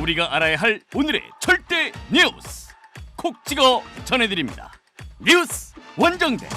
우리가 알아야 할 오늘의 절대 뉴스 콕 찍어 전해드립니다. 뉴스 원정대.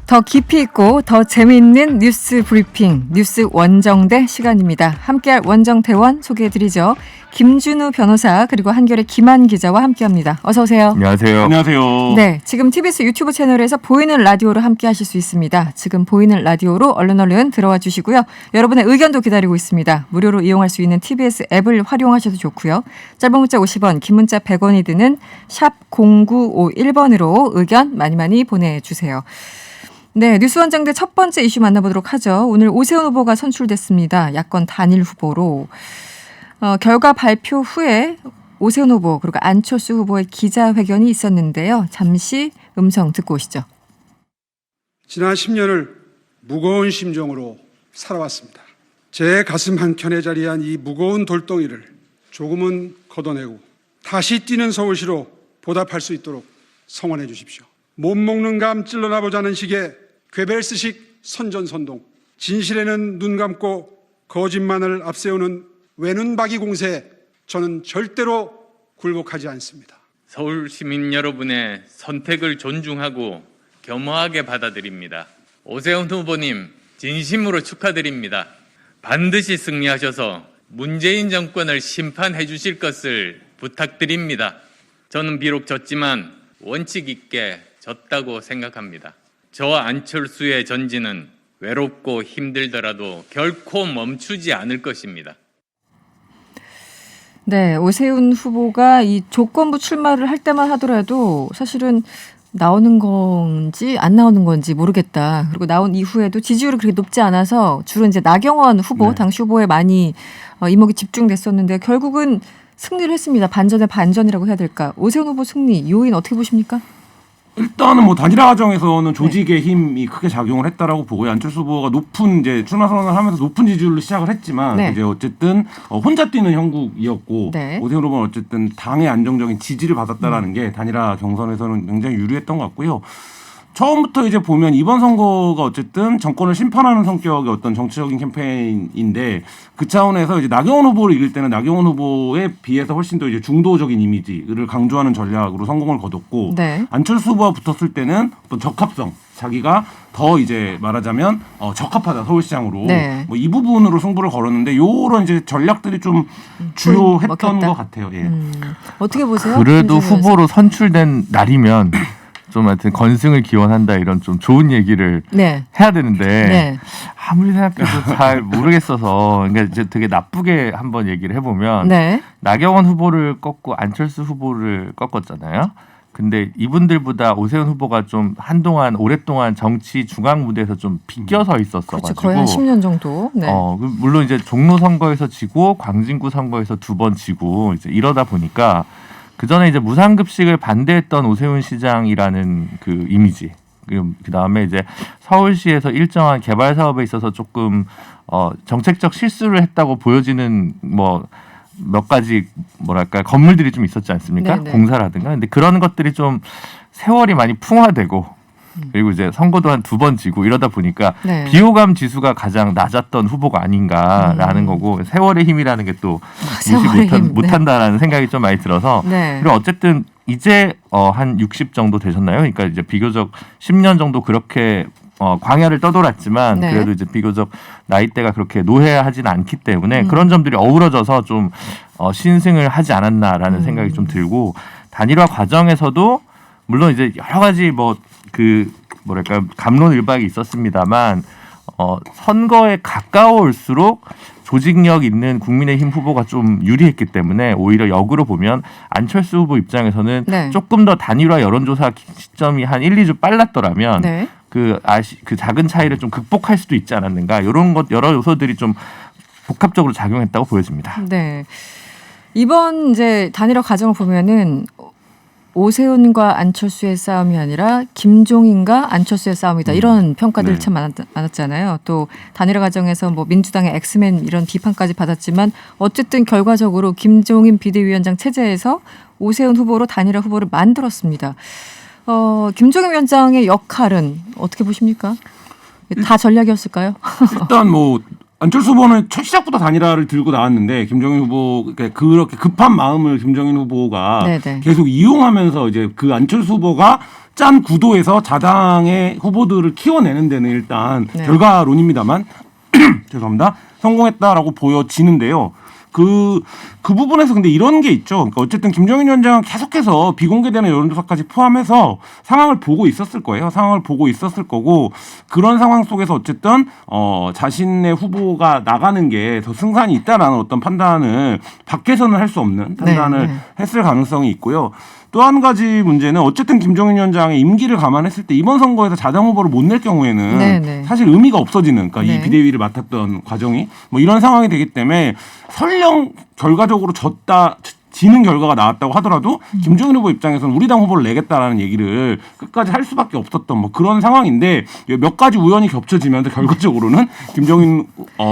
더 깊이 있고 더 재미있는 뉴스 브리핑, 뉴스 원정대 시간입니다. 함께할 원정대원 소개해드리죠. 김준우 변호사 그리고 한결의 김한 기자와 함께합니다. 어서 오세요. 안녕하세요. 안녕하세요. 네, 지금 TBS 유튜브 채널에서 보이는 라디오로 함께하실 수 있습니다. 지금 보이는 라디오로 얼른 들어와 주시고요. 여러분의 의견도 기다리고 있습니다. 무료로 이용할 수 있는 TBS 앱을 활용하셔도 좋고요. 짧은 문자 50원, 긴 문자 100원이 드는 샵 0951번으로 의견 많이 보내주세요. 네, 뉴스 원정대 첫 번째 이슈 만나보도록 하죠. 오늘 오세훈 후보가 선출됐습니다. 야권 단일 후보로. 결과 발표 후에 오세훈 후보 그리고 안철수 후보의 기자회견이 있었는데요. 잠시 음성 듣고 오시죠. 지난 10년을 무거운 심정으로 살아왔습니다. 제 가슴 한켠에 자리한 이 무거운 돌덩이를 조금은 걷어내고 다시 뛰는 서울시로 보답할 수 있도록 성원해 주십시오. 못 먹는 감 찔러나 보자는 식의 괴벨스식 선전선동, 진실에는 눈 감고 거짓만을 앞세우는 외눈박이 공세에 저는 절대로 굴복하지 않습니다. 서울 시민 여러분의 선택을 존중하고 겸허하게 받아들입니다. 오세훈 후보님 진심으로 축하드립니다. 반드시 승리하셔서 문재인 정권을 심판해 주실 것을 부탁드립니다. 저는 비록 졌지만 원칙 있게 졌다고 생각합니다. 저와 안철수의 전진은 외롭고 힘들더라도 결코 멈추지 않을 것입니다. 네, 오세훈 후보가 이 조건부 출마를 할 때만 하더라도 사실은 나오는 건지 안 나오는 건지 모르겠다. 그리고 나온 이후에도 지지율이 그렇게 높지 않아서 주로 이제 나경원 후보, 당시 후보에 많이 이목이 집중됐었는데 결국은 승리를 했습니다. 반전의 반전이라고 해야 될까? 오세훈 후보 승리 요인 어떻게 보십니까? 일단은 뭐 단일화 과정에서는 조직의 힘이 크게 작용을 했다라고 보고요. 안철수 후보가 높은 이제 출마 선언을 하면서 높은 지지율로 시작을 했지만 이제 어쨌든 혼자 뛰는 형국이었고 오세훈 후보는 어쨌든 당의 안정적인 지지를 받았다라는 게 단일화 경선에서는 굉장히 유리했던 것 같고요. 처음부터 이제 보면 이번 선거가 어쨌든 정권을 심판하는 성격의 어떤 정치적인 캠페인인데 그 차원에서 이제 나경원 후보를 이길 때는 나경원 후보에 비해서 훨씬 더 이제 중도적인 이미지를 강조하는 전략으로 성공을 거뒀고 안철수 후보와 붙었을 때는 어떤 적합성, 자기가 더 이제 말하자면 적합하다 서울시장으로 뭐 이 부분으로 승부를 걸었는데 요런 이제 전략들이 좀 주요했던 것 같아요. 예. 어떻게 보세요? 그래도 후보로 선출된 날이면 좀 하여튼 건승을 기원한다 이런 좀 좋은 얘기를 해야 되는데 아무리 생각해도 잘 모르겠어서 그러니까 이제 되게 나쁘게 한번 얘기를 해보면 나경원 후보를 꺾고 안철수 후보를 꺾었잖아요. 근데 이분들보다 오세훈 후보가 좀 한동안 오랫동안 정치 중앙 무대에서 좀 비껴서 있었어가지고 그렇죠. 거의 한 10년 정도. 물론 이제 종로 선거에서 지고 광진구 선거에서 2번 지고 이제 이러다 보니까 그 전에 이제 무상급식을 반대했던 오세훈 시장이라는 그 이미지, 그 다음에 이제 서울시에서 일정한 개발 사업에 있어서 조금 정책적 실수를 했다고 보여지는 뭐 몇 가지 뭐랄까 건물들이 좀 있었지 않습니까? 공사라든가. 근데 그런 것들이 좀 세월이 많이 풍화되고 그리고 이제 선거도 한 2번 지고 이러다 보니까 비호감 지수가 가장 낮았던 후보가 아닌가라는 거고 세월의 힘이라는 게 또 무시 못한다라는 생각이 좀 많이 들어서 그리고 어쨌든 이제 한 60 정도 되셨나요? 그러니까 이제 비교적 10년 정도 그렇게 광야를 떠돌았지만 그래도 이제 비교적 나이대가 그렇게 노회하진 않기 때문에 그런 점들이 어우러져서 좀 신승을 하지 않았나라는 생각이 좀 들고 단일화 과정에서도 물론 이제 여러 가지 뭐랄까 갑론을박이 있었습니다만 선거에 가까워올수록 조직력 있는 국민의힘 후보가 좀 유리했기 때문에 오히려 역으로 보면 안철수 후보 입장에서는 조금 더 단일화 여론조사 시점이 한 1, 2주 빨랐더라면 그 작은 차이를 좀 극복할 수도 있지 않았는가 이런 것 여러 요소들이 좀 복합적으로 작용했다고 보여집니다. 네. 이번 이제 단일화 과정을 보면은 오세훈과 안철수의 싸움이 아니라 김종인과 안철수의 싸움이다. 이런 평가들이 참 많았잖아요. 또 단일화 과정에서 뭐 민주당의 엑스맨 이런 비판까지 받았지만 어쨌든 결과적으로 김종인 비대위원장 체제에서 오세훈 후보로 단일화 후보를 만들었습니다. 김종인 위원장의 역할은 어떻게 보십니까? 다 전략이었을까요? 일단 뭐 안철수 후보는 첫 시작부터 단일화를 들고 나왔는데 김종인 후보 그렇게 급한 마음을 김종인 후보가 네네. 계속 이용하면서 이제 그 안철수 후보가 짠 구도에서 자당의 후보들을 키워내는 데는 일단 네. 결과론입니다만 죄송합니다. 성공했다라고 보여지는데요. 그 부분에서 근데 이런 게 있죠. 그러니까 어쨌든 김종인 위원장은 계속해서 비공개되는 여론조사까지 포함해서 상황을 보고 있었을 거예요. 상황을 보고 있었을 거고 그런 상황 속에서 어쨌든 자신의 후보가 나가는 게 더 승산이 있다라는 어떤 판단을 밖에서는 할 수 없는 판단을 네. 했을 가능성이 있고요. 또 한 가지 문제는 어쨌든 김종인 위원장의 임기를 감안했을 때 이번 선거에서 자당 후보를 못 낼 경우에는 네네. 사실 의미가 없어지는 그러니까 네. 이 비대위를 맡았던 과정이 뭐 이런 상황이 되기 때문에 설령 결과적으로 지는 결과가 나왔다고 하더라도 김종인 후보 입장에서는 우리 당 후보를 내겠다라는 얘기를 끝까지 할 수밖에 없었던 뭐 그런 상황인데 몇 가지 우연이 겹쳐지면서 결과적으로는 김종인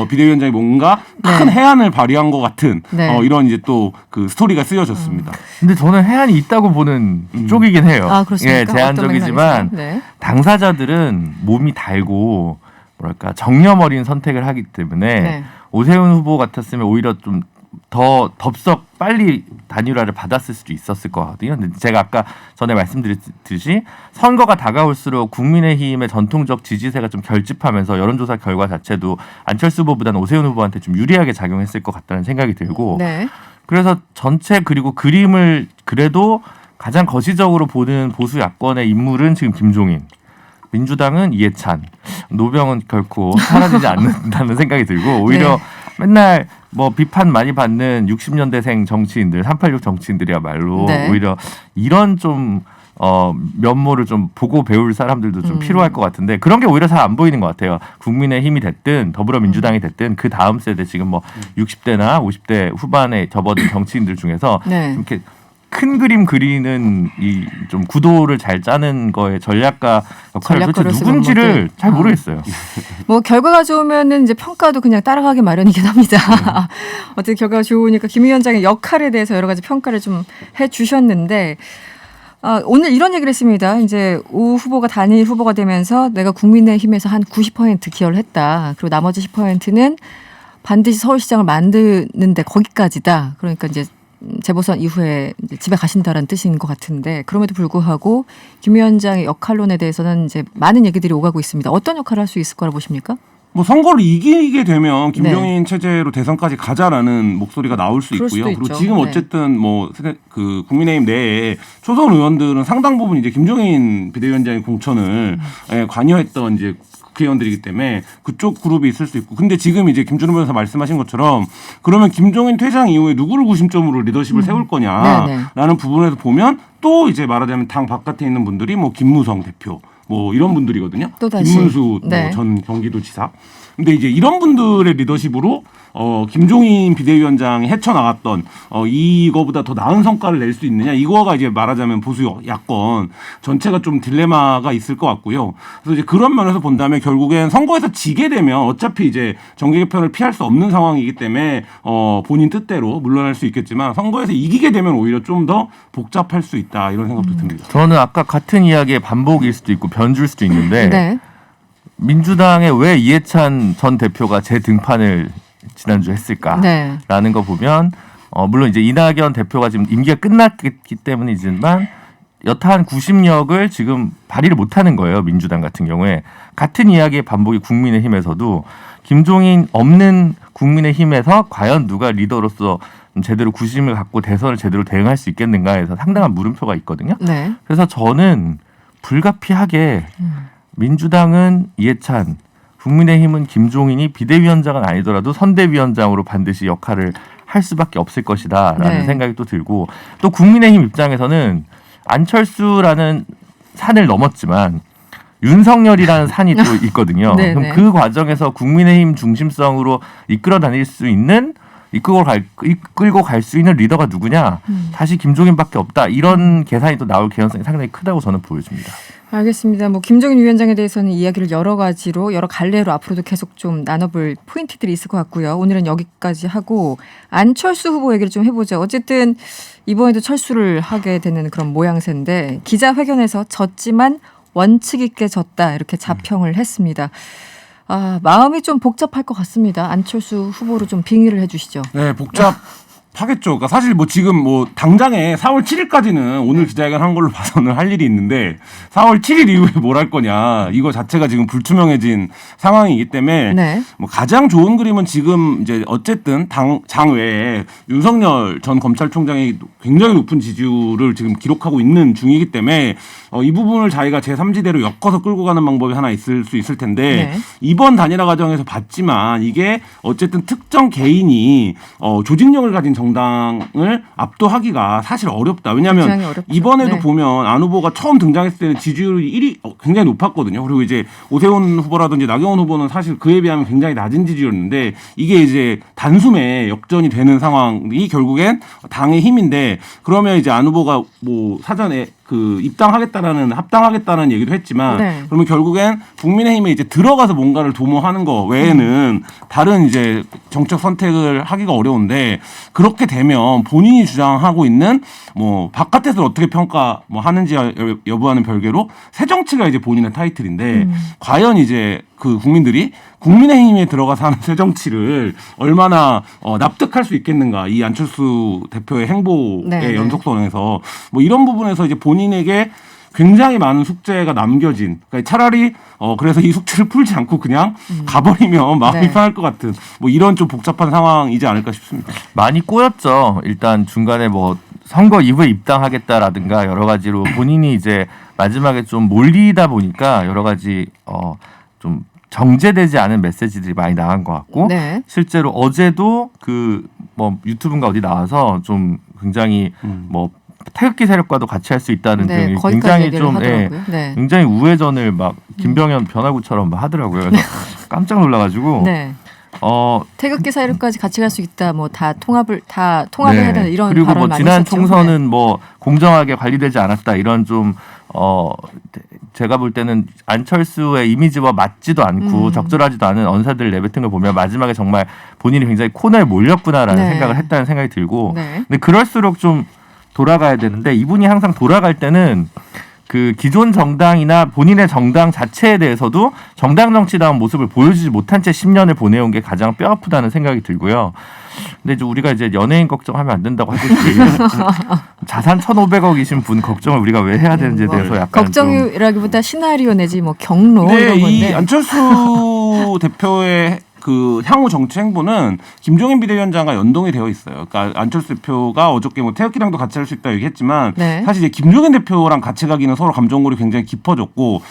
비대위원장이 뭔가 큰 네. 해안을 발휘한 것 같은 네. 이런 이제 또 그 스토리가 쓰여졌습니다. 근데 저는 해안이 있다고 보는 쪽이긴 해요. 아, 그렇습니까? 예, 제한적이지만 어떤 맥락에서? 네. 당사자들은 몸이 달고 뭐랄까 정념 어린 선택을 하기 때문에 네. 오세훈 후보 같았으면 오히려 좀 더 덥석 빨리 단일화를 받았을 수도 있었을 것 같거든요. 근데 제가 아까 전에 말씀드렸듯이 선거가 다가올수록 국민의힘의 전통적 지지세가 좀 결집하면서 여론조사 결과 자체도 안철수 후보보다는 오세훈 후보한테 좀 유리하게 작용했을 것 같다는 생각이 들고 네. 그래서 전체 그리고 그림을 그래도 가장 거시적으로 보는 보수 야권의 인물은 지금 김종인, 민주당은 이해찬, 노병은 결코 사라지지 않는다는 생각이 들고 오히려 네. 맨날 뭐 비판 많이 받는 60년대생 정치인들, 386 정치인들이야말로 네. 오히려 이런 좀 면모를 좀 보고 배울 사람들도 좀 필요할 것 같은데 그런 게 오히려 잘 안 보이는 것 같아요. 국민의힘이 됐든 더불어민주당이 됐든 그 다음 세대 지금 뭐 60대나 50대 후반에 접어든 정치인들 중에서 네. 이렇게 큰 그림 그리는 이 좀 구도를 잘 짜는 거에 전략가 역할을 도대체 전략가를 쓰는 누군지를 분들. 잘 모르겠어요. 뭐 결과가 좋으면은 이제 평가도 그냥 따라가기 마련이긴 합니다. 어쨌든 결과가 좋으니까 김 위원장의 역할에 대해서 여러 가지 평가를 좀 해주셨는데 오늘 이런 얘기를 했습니다. 이제 오 후보가 단일 후보가 되면서 내가 국민의힘에서 한 90% 기여를 했다. 그리고 나머지 10%는 반드시 서울시장을 만드는데 거기까지다. 그러니까 이제 재보선 이후에 이제 집에 가신다라는 뜻인 것 같은데 그럼에도 불구하고 김 위원장의 역할론에 대해서는 이제 많은 얘기들이 오가고 있습니다. 어떤 역할을 할 수 있을 거라 보십니까? 뭐 선거를 이기게 되면 김종인 체제로 대선까지 가자라는 목소리가 나올 수 그럴 있고요. 수도 그리고 있죠. 지금 네. 어쨌든 뭐 그 국민의힘 내에 초선 의원들은 상당 부분 이제 김종인 비대위원장의 공천을 관여했던 이제 국회의원들이기 때문에 그쪽 그룹이 있을 수 있고 근데 지금 이제 김준호 변호사 말씀하신 것처럼 그러면 김종인 퇴장 이후에 누구를 구심점으로 리더십을 세울 거냐라는 부분에서 보면 또 이제 말하자면 당 바깥에 있는 분들이 뭐 김무성 대표 뭐 이런 분들이거든요. 또다시. 김문수 네. 전 경기도지사. 근데 이제 이런 분들의 리더십으로 김종인 비대위원장이 헤쳐나갔던 이거보다 더 나은 성과를 낼 수 있느냐 이거가 이제 말하자면 보수 야권 전체가 좀 딜레마가 있을 것 같고요. 그래서 이제 그런 면에서 본다면 결국엔 선거에서 지게 되면 어차피 이제 정계 개편을 피할 수 없는 상황이기 때문에 본인 뜻대로 물러날 수 있겠지만 선거에서 이기게 되면 오히려 좀 더 복잡할 수 있다 이런 생각도 듭니다. 저는 아까 같은 이야기의 반복일 수도 있고 변줄 수도 있는데 네. 민주당에 왜 이해찬 전 대표가 재등판을 지난주 했을까라는 네. 거 보면 물론 이제 이낙연 대표가 지금 임기가 끝났기 때문이지만 여타한 구심력을 지금 발휘를 못하는 거예요. 민주당 같은 경우에 같은 이야기의 반복이 국민의힘에서도 김종인 없는 국민의힘에서 과연 누가 리더로서 제대로 구심을 갖고 대선을 제대로 대응할 수 있겠는가에서 상당한 물음표가 있거든요. 네. 그래서 저는 불가피하게 민주당은 이해찬, 국민의힘은 김종인이 비대위원장은 아니더라도 선대위원장으로 반드시 역할을 할 수밖에 없을 것이다라는 네. 생각이 또 들고 또 국민의힘 입장에서는 안철수라는 산을 넘었지만 윤석열이라는 산이 또 있거든요. 네, 그럼 네. 그 과정에서 국민의힘 중심성으로 이끌어 다닐 수 있는 이끌고 갈 수 있는 리더가 누구냐? 다시 김종인밖에 없다. 이런 계산이 또 나올 개연성이 상당히 크다고 저는 보여집니다. 알겠습니다. 뭐 김종인 위원장에 대해서는 이야기를 여러 가지로 여러 갈래로 앞으로도 계속 좀 나눠볼 포인트들이 있을 것 같고요. 오늘은 여기까지 하고 안철수 후보 얘기를 좀 해보죠. 어쨌든 이번에도 철수를 하게 되는 그런 모양새인데 기자회견에서 졌지만 원칙 있게 졌다 이렇게 자평을 했습니다. 마음이 좀 복잡할 것 같습니다. 안철수 후보로 좀 빙의를 해주시죠. 네, 복잡하겠죠. 그러니까 사실 뭐 지금 뭐 당장에 4월 7일까지는 오늘 기자회견 한 걸로 봐서는 할 일이 있는데 4월 7일 이후에 뭘 할 거냐 이거 자체가 지금 불투명해진 상황이기 때문에 네. 뭐 가장 좋은 그림은 지금 이제 어쨌든 장 외에 윤석열 전 검찰총장이 굉장히 높은 지지율을 지금 기록하고 있는 중이기 때문에 이 부분을 자기가 제3지대로 엮어서 끌고 가는 방법이 하나 있을 수 있을 텐데 네. 이번 단일화 과정에서 봤지만 이게 어쨌든 특정 개인이 조직력을 가진 정당을 압도하기가 사실 어렵다. 왜냐하면 이번에도 네. 보면 안 후보가 처음 등장했을 때는 지지율이 1위 굉장히 높았거든요. 그리고 이제 오세훈 후보라든지 나경원 후보는 사실 그에 비하면 굉장히 낮은 지지율이었는데 이게 이제 단숨에 역전이 되는 상황이 결국엔 당의 힘인데 그러면 이제 안 후보가 뭐 사전에 합당하겠다는 얘기도 했지만 네. 그러면 결국엔 국민의힘에 이제 들어가서 뭔가를 도모하는 거 외에는 다른 이제 정책 선택을 하기가 어려운데 그렇게 되면 본인이 주장하고 있는 뭐 바깥에서 어떻게 평가 뭐 하는지 여부와는 별개로 새 정치가 이제 본인의 타이틀인데 과연 이제 그 국민들이 국민의힘에 들어가서 하는 새 정치를 얼마나 납득할 수 있겠는가 이 안철수 대표의 행보의 네. 연속선에서 뭐 이런 부분에서 이제 본인에게 굉장히 많은 숙제가 남겨진 그러니까 차라리 그래서 이 숙제를 풀지 않고 그냥 가버리면 마음이 네. 편할 것 같은 뭐 이런 좀 복잡한 상황이지 않을까 싶습니다. 많이 꼬였죠. 일단 중간에 뭐 선거 이후에 입당하겠다라든가 여러 가지로 본인이 이제 마지막에 좀 몰리다 보니까 여러 가지 좀 정제되지 않은 메시지들이 많이 나간 것 같고 네. 실제로 어제도 그 뭐 유튜브인가 어디 나와서 좀 굉장히 뭐 태극기 세력과도 같이 할 수 있다는 네, 등의 거기까지 굉장히 좀 네. 굉장히 우회전을 막 김병현 변화구처럼 막 하더라고요. 그래서 깜짝 놀라가지고 네. 태극기 사회로까지 같이 갈 수 있다. 뭐 다 통합을 네. 해야 되는 이런 그리고 발언을 뭐 많이 지난 했었죠. 총선은 뭐 공정하게 관리되지 않았다 이런 좀 제가 볼 때는 안철수의 이미지와 맞지도 않고 적절하지도 않은 언사들을 내뱉은 걸 보면 마지막에 정말 본인이 굉장히 코너에 몰렸구나라는 네. 생각을 했다는 생각이 들고 네. 근데 그럴수록 좀 돌아가야 되는데 이분이 항상 돌아갈 때는 그 기존 정당이나 본인의 정당 자체에 대해서도 정당 정치다운 모습을 보여주지 못한 채 10년을 보내온 게 가장 뼈아프다는 생각이 들고요. 근데 이제 우리가 이제 연예인 걱정하면 안 된다고 하듯이 자산 1,500억이신 분 걱정을 우리가 왜 해야 되는지에 대해서 약간 걱정이라기보다 시나리오 내지 뭐 경로 네, 이런 건데 이 안철수 대표의 그 향후 정치 행보는 김종인 비대위원장과 연동이 되어 있어요. 그러니까 안철수 대표가 어저께 뭐 태극기랑도 같이 할 수 있다 얘기했지만 네. 사실 이제 김종인 대표랑 같이 가기는 서로 감정골이 굉장히 깊어졌고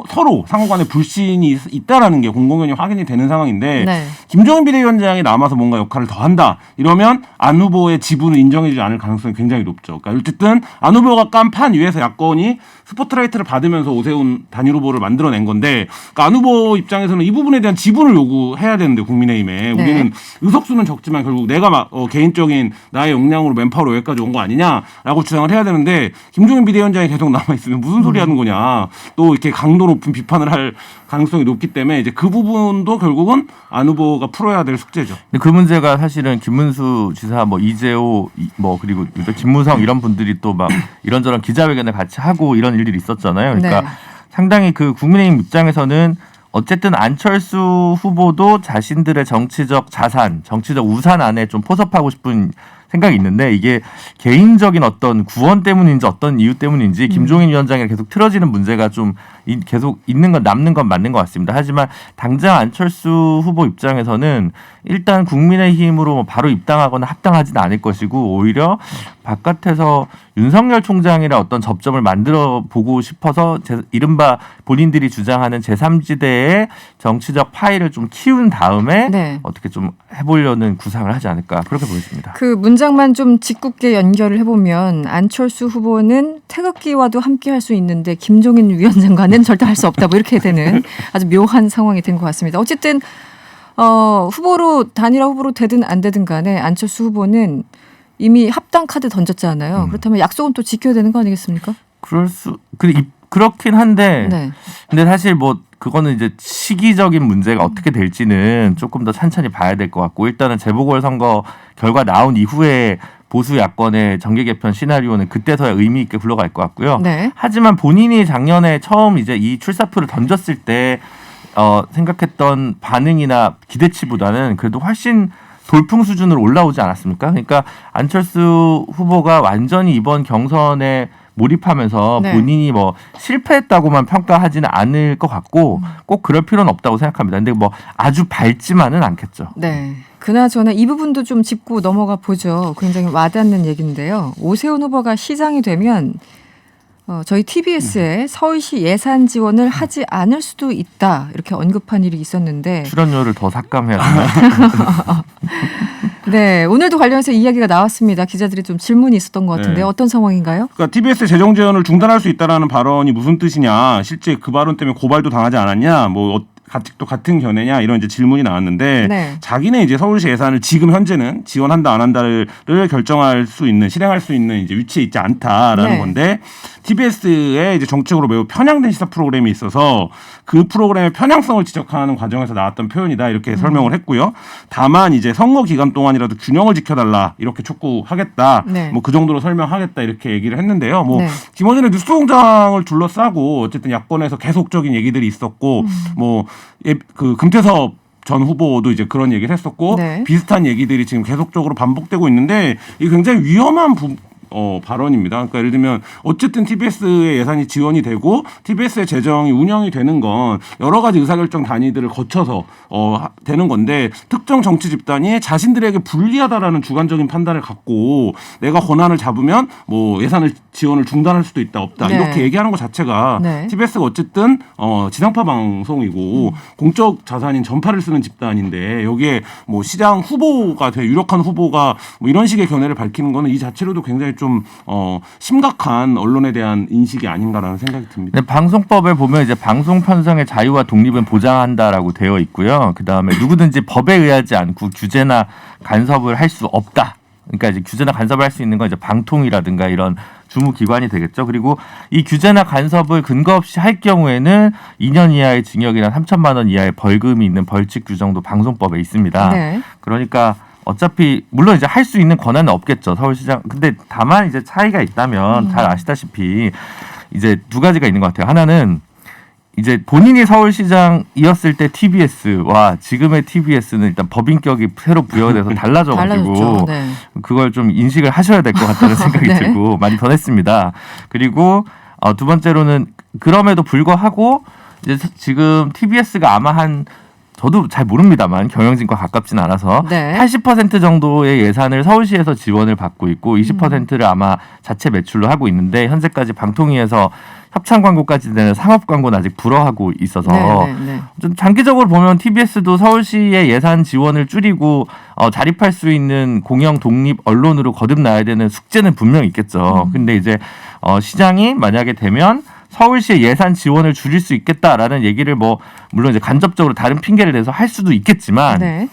서로 상호간에 불신이 있다라는 게 공공연히 확인이 되는 상황인데 네. 김종인 비대위원장이 남아서 뭔가 역할을 더 한다 이러면 안 후보의 지분을 인정해주지 않을 가능성이 굉장히 높죠. 그러니까 어쨌든 안 후보가 깐 판 위에서 야권이 스포트라이트를 받으면서 오세훈 단일 후보를 만들어낸 건데 그러니까 안 후보 입장에서는 이 부분에 대한 지분을 요구해야 되는데 국민의힘에 네. 우리는 의석수는 적지만 결국 내가 개인적인 나의 역량으로 맨파워로 여기까지 온 거 아니냐라고 주장을 해야 되는데 김종인 비대위원장이 계속 남아있으면 무슨 소리 하는 거냐 또 이렇게 강도 높은 비판을 할 가능성이 높기 때문에 이제 그 부분도 결국은 안 후보가 풀어야 될 숙제죠. 근데 그 문제가 사실은 김문수 지사 뭐 이재호 뭐 그리고 김무성 이런 분들이 또 막 이런저런 기자회견을 같이 하고 이런 일들이 있었잖아요. 그러니까 네. 상당히 그 국민의힘 입장에서는 어쨌든 안철수 후보도 자신들의 정치적 자산, 정치적 우산 안에 좀 포섭하고 싶은 생각이 있는데 이게 개인적인 어떤 구원 때문인지 어떤 이유 때문인지 김종인 위원장이 계속 틀어지는 문제가 좀 계속 있는 건 남는 건 맞는 것 같습니다. 하지만 당장 안철수 후보 입장에서는 일단 국민의힘으로 뭐 바로 입당하거나 합당하지는 않을 것이고 오히려 바깥에서 윤석열 총장이랑 어떤 접점을 만들어 보고 싶어서 이른바 본인들이 주장하는 제3지대의 정치적 파일을 좀 키운 다음에 네. 어떻게 좀 해보려는 구상을 하지 않을까 그렇게 보여집니다. 그 문장만 좀 짓궂게 연결을 해보면 안철수 후보는 태극기와도 함께 할 수 있는데 김종인 위원장과는 절대 할 수 없다 뭐 이렇게 되는 아주 묘한 상황이 된 것 같습니다. 어쨌든 단일화 후보로 되든 안 되든 간에 안철수 후보는 이미 합당 카드 던졌잖아요. 그렇다면 약속은 또 지켜야 되는 거 아니겠습니까? 그렇긴 한데 네. 근데 사실 뭐 그거는 이제 시기적인 문제가 어떻게 될지는 조금 더 천천히 봐야 될 것 같고 일단은 재보궐선거 결과 나온 이후에 보수 야권의 정계 개편 시나리오는 그때서야 의미 있게 굴러갈 것 같고요. 네. 하지만 본인이 작년에 처음 이제 이 출사표를 던졌을 때 생각했던 반응이나 기대치보다는 그래도 훨씬 돌풍 수준으로 올라오지 않았습니까? 그러니까 안철수 후보가 완전히 이번 경선에 몰입하면서 네. 본인이 뭐 실패했다고만 평가하지는 않을 것 같고 꼭 그럴 필요는 없다고 생각합니다. 근데 뭐 아주 밝지만은 않겠죠. 네. 그나저나 이 부분도 좀 짚고 넘어가 보죠. 굉장히 와닿는 얘기인데요. 오세훈 후보가 시장이 되면 저희 TBS에 서울시 예산 지원을 하지 않을 수도 있다 이렇게 언급한 일이 있었는데 출연료를 더 삭감해야 되나요? 네, 오늘도 관련해서 이야기가 나왔습니다. 기자들이 좀 질문이 있었던 것 같은데 네. 어떤 상황인가요? 그러니까 TBS 재정 지원을 중단할 수 있다라는 발언이 무슨 뜻이냐, 실제 그 발언 때문에 고발도 당하지 않았냐, 뭐 또 같은 견해냐 이런 이제 질문이 나왔는데 네. 자기네 이제 서울시 예산을 지금 현재는 지원한다 안 한다를 결정할 수 있는 실행할 수 있는 이제 위치에 있지 않다라는 네. 건데 TBS의 이제 정책으로 매우 편향된 시사 프로그램이 있어서 그 프로그램의 편향성을 지적하는 과정에서 나왔던 표현이다 이렇게 설명을 했고요. 다만 이제 선거 기간 동안이라도 균형을 지켜달라 이렇게 촉구하겠다. 네. 뭐 그 정도로 설명하겠다 이렇게 얘기를 했는데요. 뭐 네. 김어준의 뉴스공장을 둘러싸고 어쨌든 야권에서 계속적인 얘기들이 있었고 뭐 그 금태섭 전 후보도 이제 그런 얘기를 했었고 네. 비슷한 얘기들이 지금 계속적으로 반복되고 있는데 이게 굉장히 위험한 발언입니다. 그러니까 예를 들면 어쨌든 TBS의 예산이 지원이 되고 TBS의 재정이 운영이 되는 건 여러 가지 의사결정 단위들을 거쳐서 되는 건데 특정 정치 집단이 자신들에게 불리하다라는 주관적인 판단을 갖고 내가 권한을 잡으면 뭐 예산을 지원을 중단할 수도 있다 없다 네. 이렇게 얘기하는 것 자체가 네. TBS가 어쨌든 지상파 방송이고 공적 자산인 전파를 쓰는 집단인데 여기에 뭐 시장 후보가 되게 유력한 후보가 뭐 이런 식의 견해를 밝히는 거는 이 자체로도 굉장히 좀 심각한 언론에 대한 인식이 아닌가라는 생각이 듭니다. 네, 방송법에 보면 이제 방송 편성의 자유와 독립은 보장한다라고 되어 있고요. 그 다음에 누구든지 법에 의하지 않고 규제나 간섭을 할 수 없다. 그러니까 이제 규제나 간섭을 할 수 있는 건 이제 방통이라든가 이런 주무기관이 되겠죠. 그리고 이 규제나 간섭을 근거 없이 할 경우에는 2년 이하의 징역이나 3천만 원 이하의 벌금이 있는 벌칙 규정도 방송법에 있습니다. 네. 그러니까 어차피 물론 이제 할 수 있는 권한은 없겠죠. 서울시장. 근데 다만 이제 차이가 있다면 잘 아시다시피 이제 두 가지가 있는 것 같아요. 하나는 이제 본인이 서울시장이었을 때 TBS와 지금의 TBS는 일단 법인격이 새로 부여돼서 달라져가지고 달라졌죠. 네. 그걸 좀 인식을 하셔야 될 것 같다는 생각이 네. 들고 많이 변했습니다. 그리고 두 번째로는 그럼에도 불구하고 이제 지금 TBS가 아마 저도 잘 모릅니다만 경영진과 가깝진 않아서 네. 80% 정도의 예산을 서울시에서 지원을 받고 있고 20%를 아마 자체 매출로 하고 있는데 현재까지 방통위에서 협찬 광고까지 되는 상업 광고는 아직 불허하고 있어서 좀 장기적으로 보면 TBS도 서울시의 예산 지원을 줄이고 자립할 수 있는 공영 독립 언론으로 거듭나야 되는 숙제는 분명히 있겠죠. 근데 이제 시장이 만약에 되면 서울시의 예산 지원을 줄일 수 있겠다라는 얘기를 뭐 물론 이제 간접적으로 다른 핑계를 대서 할 수도 있겠지만 네.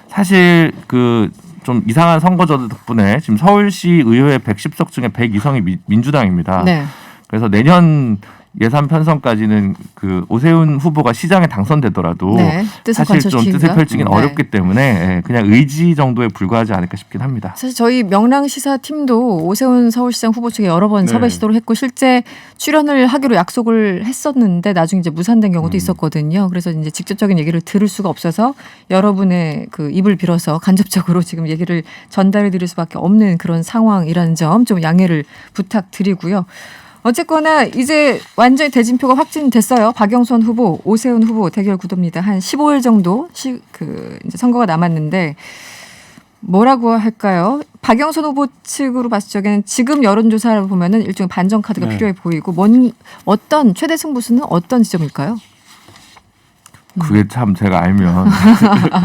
사실 그 좀 이상한 선거제도 덕분에 지금 서울시 의회 110석 중에 102석이 민주당입니다. 네. 그래서 내년 예산 편성까지는 그 오세훈 후보가 시장에 당선되더라도 네. 사실 좀 뜻을 펼치기는 어렵기 때문에 그냥 의지 정도에 불과하지 않을까 싶긴 합니다. 사실 저희 명랑시사팀도 오세훈 서울시장 후보 측에 여러 번 섭외 시도를 했고 실제 출연을 하기로 약속을 했었는데 나중에 이제 무산된 경우도 있었거든요. 그래서 이제 직접적인 얘기를 들을 수가 없어서 여러분의 그 입을 빌어서 간접적으로 지금 얘기를 전달해 드릴 수밖에 없는 그런 상황이라는 점 좀 양해를 부탁드리고요. 어쨌거나 이제 완전히 대진표가 확진됐어요. 박영선 후보, 오세훈 후보 대결 구도입니다. 한 15일 정도 이제 선거가 남았는데 뭐라고 할까요? 박영선 후보 측으로 봤을 적에는 지금 여론조사를 보면은 일종의 반전 카드가 필요해 보이고 어떤 최대 승부수는 어떤 지점일까요? 그게 참 제가 알면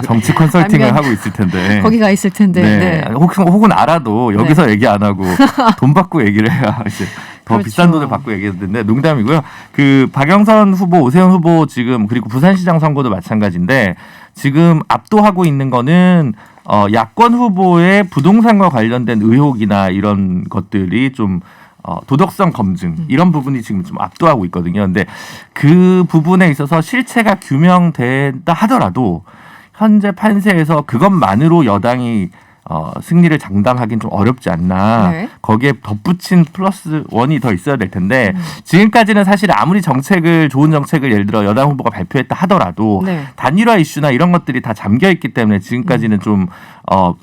정치 컨설팅을 하고 있을 텐데 거기가 있을 텐데 네. 혹은 알아도 여기서 얘기 안 하고 돈 받고 얘기를 해야 이제 더 그렇죠. 비싼 돈을 받고 얘기했는데 농담이고요. 그 박영선 후보, 오세훈 후보 지금 그리고 부산시장 선거도 마찬가지인데 지금 압도하고 있는 거는 야권 후보의 부동산과 관련된 의혹이나 이런 것들이 좀 도덕성 검증 이런 부분이 지금 좀 압도하고 있거든요. 근데 그 부분에 있어서 실체가 규명된다 하더라도 현재 판세에서 그것만으로 여당이 승리를 장담하기는 좀 어렵지 않나. 네. 거기에 덧붙인 플러스 원이 더 있어야 될 텐데 지금까지는 사실 아무리 좋은 정책을 예를 들어 여당 후보가 발표했다 하더라도 네. 단일화 이슈나 이런 것들이 다 잠겨 있기 때문에 지금까지는 좀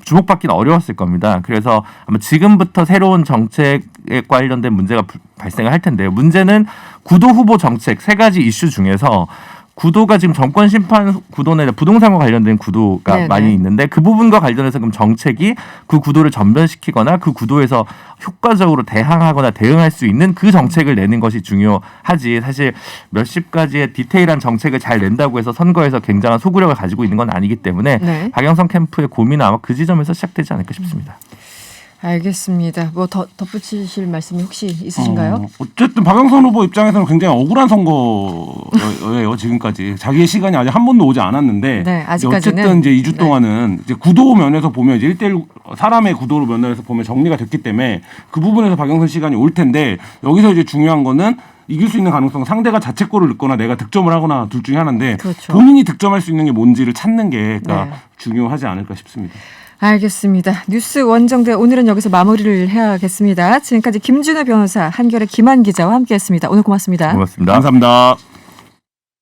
주목받기는 어려웠을 겁니다. 그래서 아마 지금부터 새로운 정책에 관련된 문제가 발생을 할 텐데요. 문제는 구도 후보 정책 세 가지 이슈 중에서 구도가 지금 정권 심판 구도나 부동산과 관련된 구도가 네네. 많이 있는데 그 부분과 관련해서 그럼 정책이 그 구도를 전변시키거나 그 구도에서 효과적으로 대항하거나 대응할 수 있는 그 정책을 내는 것이 중요하지 사실 몇십 가지의 디테일한 정책을 잘 낸다고 해서 선거에서 굉장한 소구력을 가지고 있는 건 아니기 때문에 네. 박영선 캠프의 고민은 아마 그 지점에서 시작되지 않을까 싶습니다. 알겠습니다. 뭐 더 덧붙이실 말씀이 혹시 있으신가요? 어쨌든 박영선 후보 입장에서는 굉장히 억울한 선거예요. 지금까지 자기의 시간이 아직 한 번도 오지 않았는데 네, 아직까지는. 어쨌든 이제 2주 동안은 이제 구도 면에서 보면 이제 1대1 사람의 구도로 면에서 보면 정리가 됐기 때문에 그 부분에서 박영선 시간이 올 텐데 여기서 이제 중요한 거는 이길 수 있는 가능성 상대가 자책골을 넣거나 내가 득점을 하거나 둘 중에 하나인데 그렇죠. 본인이 득점할 수 있는 게 뭔지를 찾는 게 그러니까 네. 중요하지 않을까 싶습니다. 알겠습니다. 뉴스 원정대 오늘은 여기서 마무리를 해야겠습니다. 지금까지 김준호 변호사, 한겨레 김한 기자와 함께했습니다. 오늘 고맙습니다. 고맙습니다. 감사합니다.